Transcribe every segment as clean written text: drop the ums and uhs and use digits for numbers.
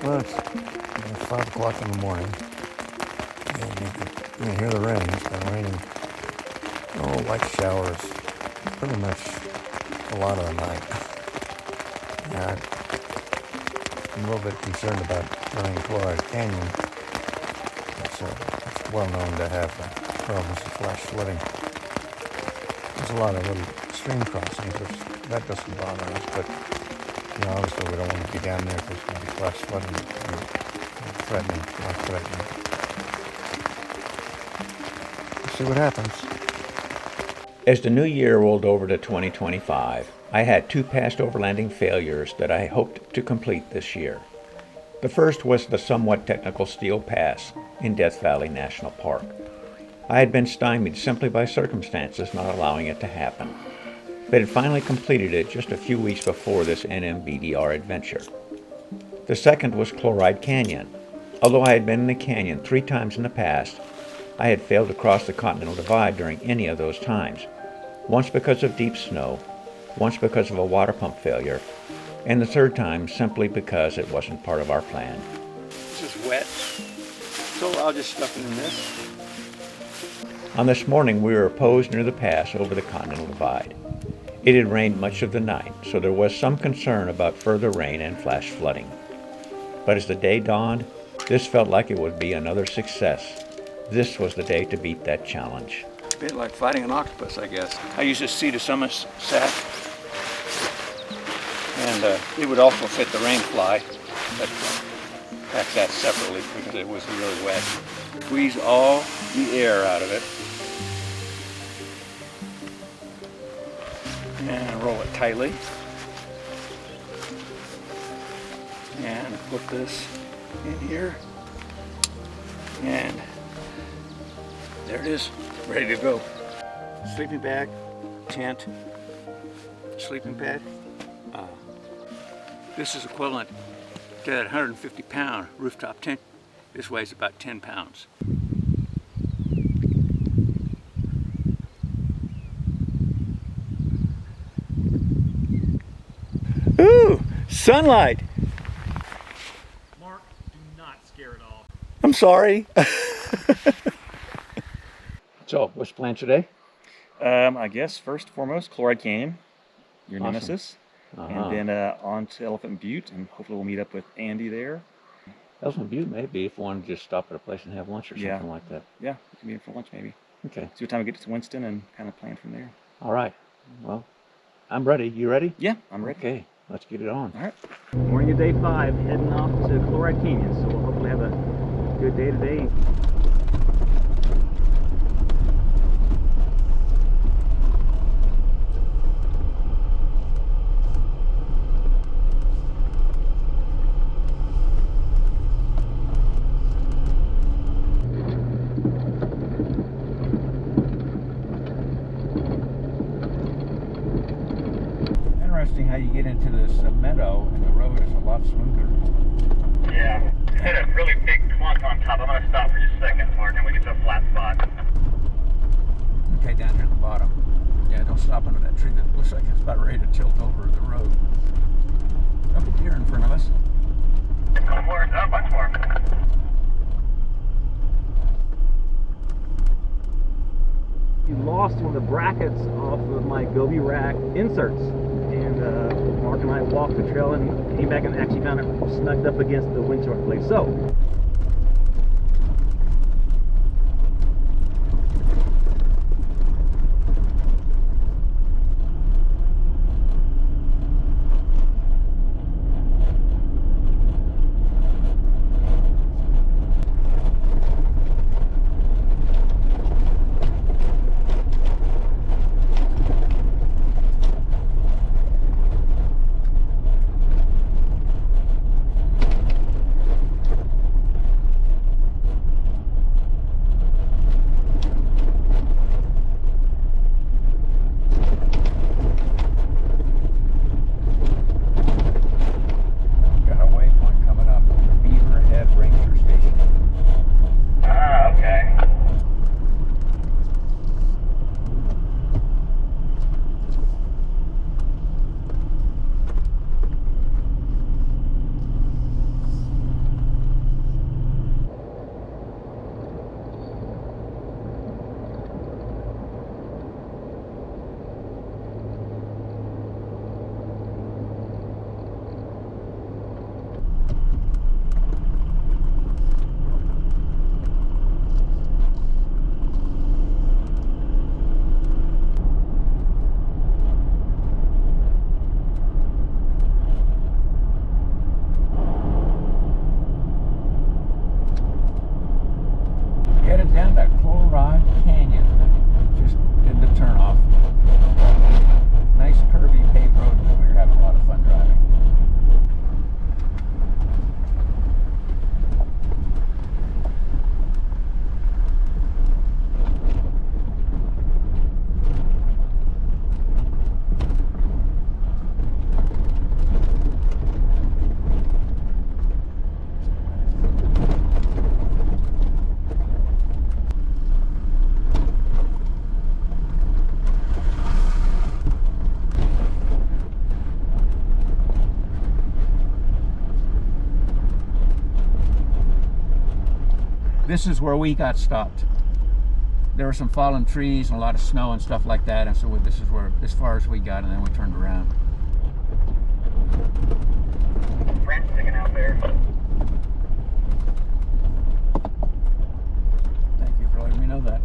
Well, it's 5 o'clock in the morning, and you can hear the rain. It's been raining, light showers, pretty much a lot of the night. Yeah, I'm a little bit concerned about running Chloride Canyon. It's well known to have problems with flash flooding. There's a lot of little stream crossings, which that doesn't bother us, but obviously we don't want to be down there because it's going to be flash flooding and threatening, life-threatening. We'll see what happens. As the new year rolled over to 2025, I had 2 past overlanding failures that I hoped to complete this year. The first was the somewhat technical Steel Pass in Death Valley National Park. I had been stymied simply by circumstances not allowing it to happen, but had finally completed it just a few weeks before this NMBDR adventure. The second was Chloride Canyon. Although I had been in the canyon 3 times in the past, I had failed to cross the Continental Divide during any of those times, once because of deep snow, once because of a water pump failure, and the third time simply because it wasn't part of our plan. This is wet, so I'll just stuff it in this. On this morning, we were posed near the pass over the Continental Divide. It had rained much of the night, so there was some concern about further rain and flash flooding. But as the day dawned, this felt like it would be another success. This was the day to beat that challenge. A bit like fighting an octopus, I guess. I used this Sea to Summit sack, and it would also fit the rain fly, but packed that separately because it was really wet. Squeeze all the air out of it. And roll it tightly. And put this in here. And there it is, ready to go. Sleeping bag, tent, sleeping pad. This is equivalent to that 150-pound rooftop tent. This weighs about 10 pounds. Ooh, sunlight. Mark, do not scare it off. I'm sorry. So, what's the plan today? I guess first and foremost, Chloride Canyon, your Awesome. nemesis. Uh-huh. And then on to Elephant Butte, and hopefully we'll meet up with Andy there. Elephant Butte, maybe, if we wanted to just stop at a place and have lunch or Yeah. something like that. Yeah, we can meet up for lunch maybe. Okay. See what time we get to Winston and kind of plan from there. All right. Well, I'm ready. You ready? Yeah, I'm ready. Okay. Let's get it on. All right. Morning of day 5, heading off to Chloride Canyon, so we'll hopefully have a good day today. Interesting how you get into this meadow and the road is a lot smoother. Yeah, it hit a really big clunk on top. I'm going to stop for just a second, Mark, and we get to a flat spot. Okay, down here at the bottom. Yeah, don't stop under that tree that looks like it's about ready to tilt over the road. Oh, deer in front of us. A couple more, a bunch more. You lost one of the brackets off of my Gobi rack inserts, and Mark and I walked the trail and came back and actually found it snugged up against the windshield blade. So This is where we got stopped. There were some fallen trees and a lot of snow and stuff like that, and so this is where, as far as we got, and then we turned around. Brent sticking out there. Thank you for letting me know that.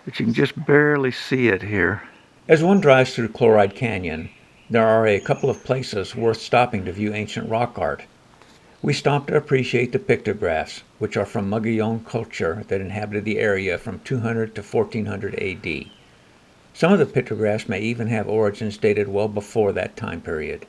But you can just barely see it here. As one drives through Chloride Canyon, there are a couple of places worth stopping to view ancient rock art. We stopped to appreciate the pictographs, which are from Mogollon culture that inhabited the area from 200 to 1400 AD. Some of the pictographs may even have origins dated well before that time period.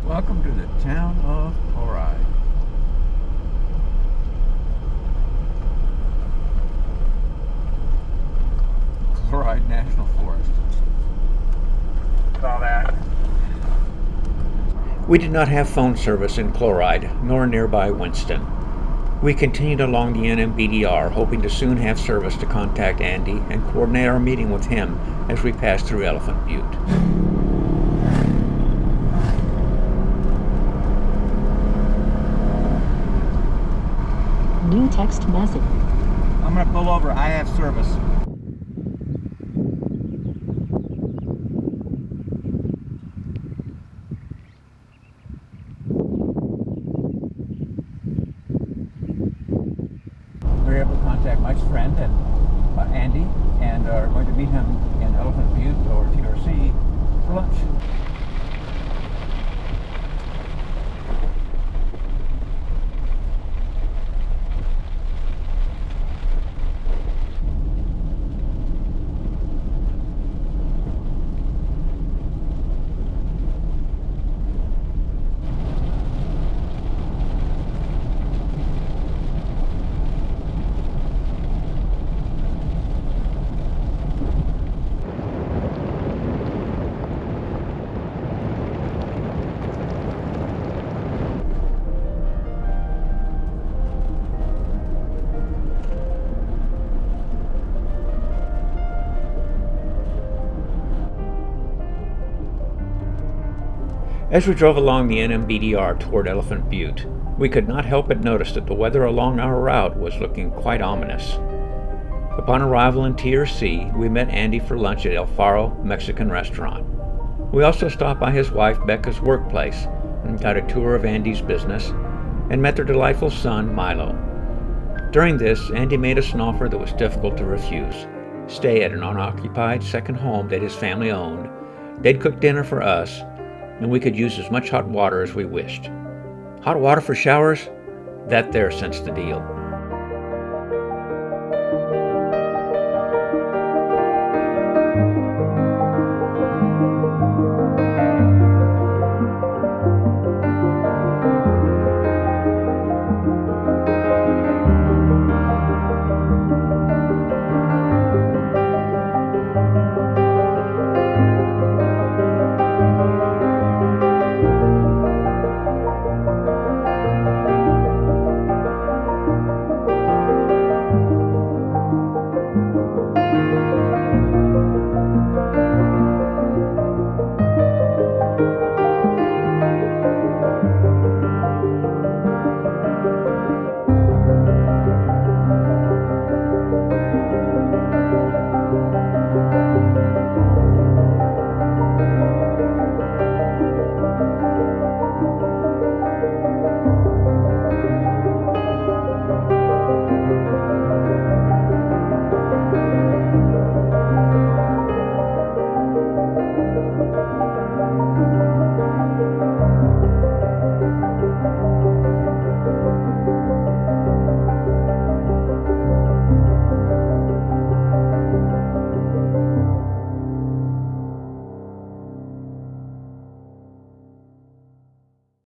Welcome to the town of Chloride. Chloride National Forest. Saw that. We did not have phone service in Chloride, nor nearby Winston. We continued along the NMBDR, hoping to soon have service to contact Andy and coordinate our meeting with him as we passed through Elephant Butte. New text message. I'm gonna pull over. I have service. We were able to contact Mike's friend and Andy, and are going to meet him in Elephant Butte or TRC for lunch. As we drove along the NMBDR toward Elephant Butte, we could not help but notice that the weather along our route was looking quite ominous. Upon arrival in TRC, we met Andy for lunch at El Faro Mexican restaurant. We also stopped by his wife Becca's workplace and got a tour of Andy's business and met their delightful son Milo. During this, Andy made us an offer that was difficult to refuse. Stay at an unoccupied second home that his family owned. They'd cook dinner for us, and we could use as much hot water as we wished. Hot water for showers? That there cinched the deal.